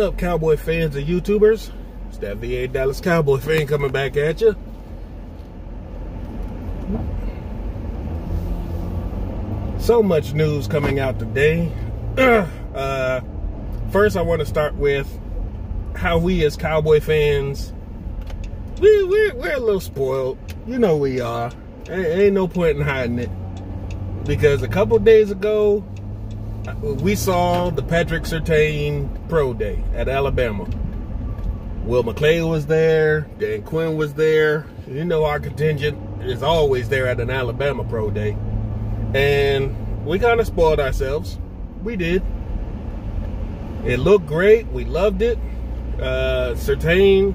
up, Cowboy fans and YouTubers? It's that VA Dallas Cowboy fan coming back at you. So much news coming out today. First, I want to start with how we as Cowboy fans, we're a little spoiled. You know we are. Ain't no point in hiding it. Because a couple days ago, we saw the Patrick Surtain Pro Day at Alabama. Will McClay was there. Dan Quinn was there. You know our contingent is always there at an Alabama Pro Day. And we kind of spoiled ourselves. We did. It looked great. We loved it. Surtain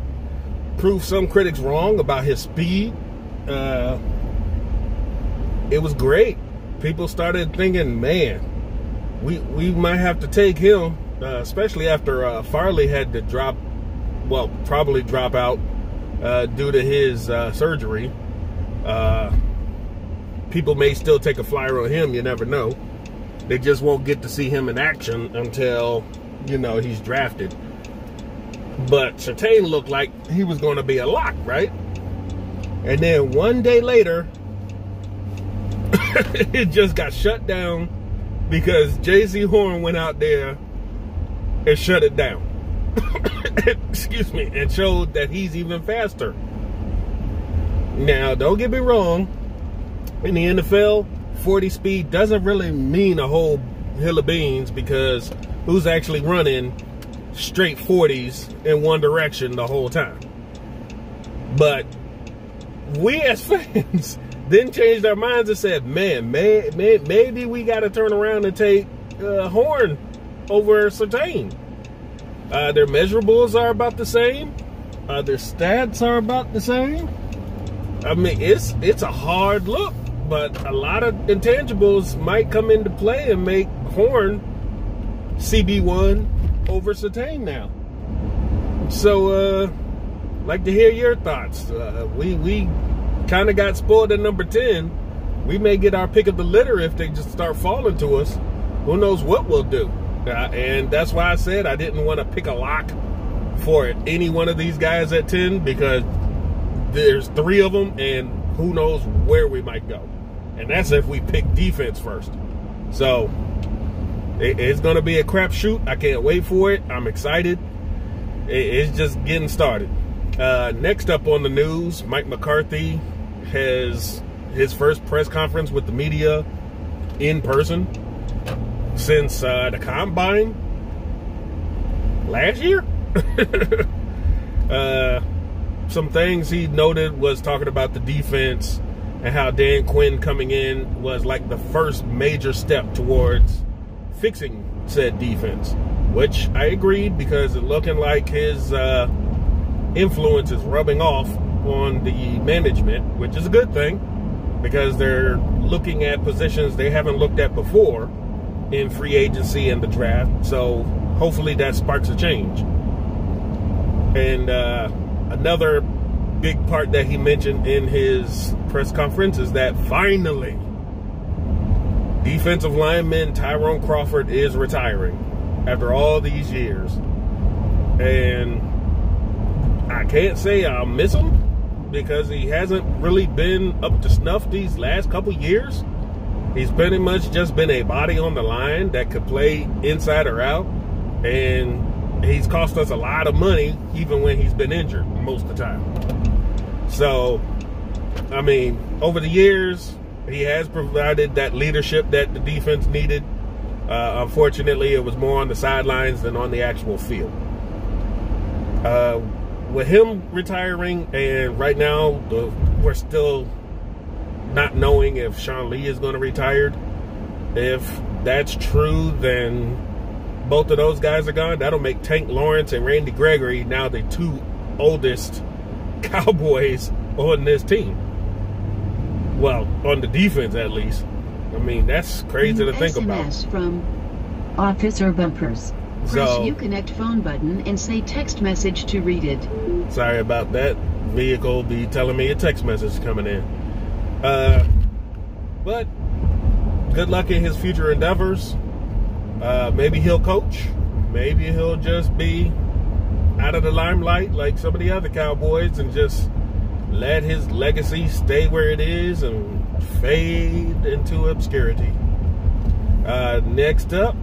proved some critics wrong about his speed. It was great. People started thinking, man, we might have to take him, especially after Farley had to probably drop out due to his surgery. People may still take a flyer on him. You never know. They just won't get to see him in action until, you know, he's drafted. But Surtain looked like he was going to be a lock, right? And then one day later, it just got shut down because J.C. Horn went out there and shut it down. Excuse me, and showed that he's even faster. Now, don't get me wrong. In the NFL, 40 speed doesn't really mean a whole hill of beans because who's actually running straight 40s in one direction the whole time? But we as fans then changed our minds and said, man, maybe we got to turn around and take Horn over Surtain. Their measurables are about the same. Their stats are about the same. I mean, it's a hard look, but a lot of intangibles might come into play and make Horn CB1 over Surtain now. So, like to hear your thoughts. We kind of got spoiled at number 10. We may get our pick of the litter if they just start falling to us. Who knows what we'll do. And that's why I said I didn't want to pick a lock for any one of these guys at 10 because there's 3 of them and who knows where we might go. And that's if we pick defense first. So it's going to be a crapshoot. I can't wait for it. I'm excited. It's just getting started. Next up on the news, Mike McCarthy has his first press conference with the media in person since the combine last year. Some things he noted was talking about the defense and how Dan Quinn coming in was like the first major step towards fixing said defense, which I agreed because it's looking like his influence is rubbing off on the management, which is a good thing because they're looking at positions they haven't looked at before in free agency and the draft. So hopefully that sparks a change. And another big part that he mentioned in his press conference is that finally defensive lineman Tyrone Crawford is retiring after all these years. And I can't say I'll miss him because he hasn't really been up to snuff these last couple years. He's pretty much just been a body on the line that could play inside or out. And he's cost us a lot of money even when he's been injured most of the time. So, I mean, over the years, he has provided that leadership that the defense needed. Unfortunately, it was more on the sidelines than on the actual field. With him retiring, and right now, we're still not knowing if Sean Lee is going to retire. If that's true, then both of those guys are gone. That'll make Tank Lawrence and Randy Gregory now the 2 oldest Cowboys on this team. Well, on the defense at least. I mean, that's crazy to think about. SMS from Officer Bumpers. Press Uconnect phone button and say text message to read it. Sorry about that. Vehicle be telling me a text message coming in. But good luck in his future endeavors. Maybe he'll coach. maybe he'll just be out of the limelight like some of the other Cowboys and just let his legacy stay where it is and fade into obscurity. Next up,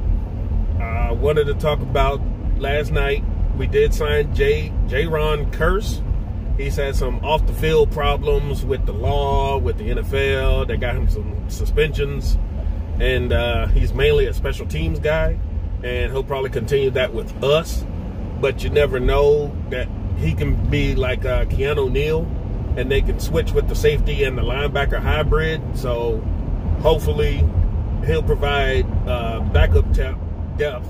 I wanted to talk about last night. We did sign J-Ron Curse. He's had some off-the-field problems with the law, with the NFL. They got him some suspensions. And he's mainly a special teams guy. And he'll probably continue that with us. But you never know that he can be like Keanu Neal. And they can switch with the safety and the linebacker hybrid. So hopefully he'll provide backup depth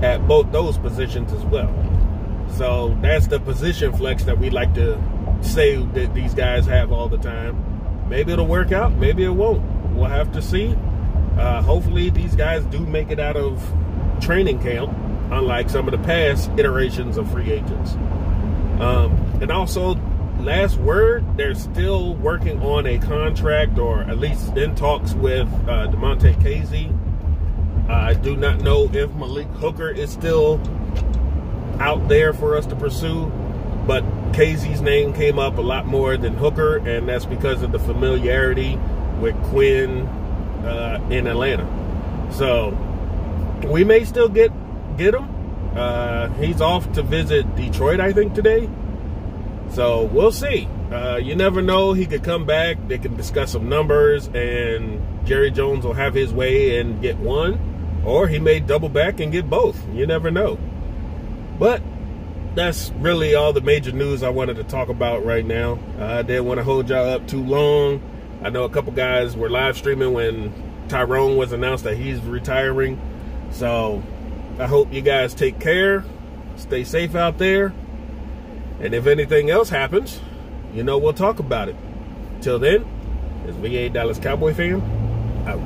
at both those positions as well. So that's the position flex that we like to say that these guys have all the time. Maybe it'll work out, maybe it won't. We'll have to see. Hopefully these guys do make it out of training camp, unlike some of the past iterations of free agents. And also, last word, they're still working on a contract, or at least in talks with Kazee. I do not know if Malik Hooker is still out there for us to pursue, but Kazee's name came up a lot more than Hooker, and that's because of the familiarity with Quinn in Atlanta. So we may still get him. He's off to visit Detroit, I think, today. So we'll see. You never know. He could come back. They can discuss some numbers, and Jerry Jones will have his way and get one. Or he may double back and get both. You never know. But that's really all the major news I wanted to talk about right now. I didn't want to hold y'all up too long. I know a couple guys were live streaming when Tyrone was announced that he's retiring. So I hope you guys take care. Stay safe out there. And if anything else happens, you know we'll talk about it. Till then, it's VA Dallas Cowboy fan, out.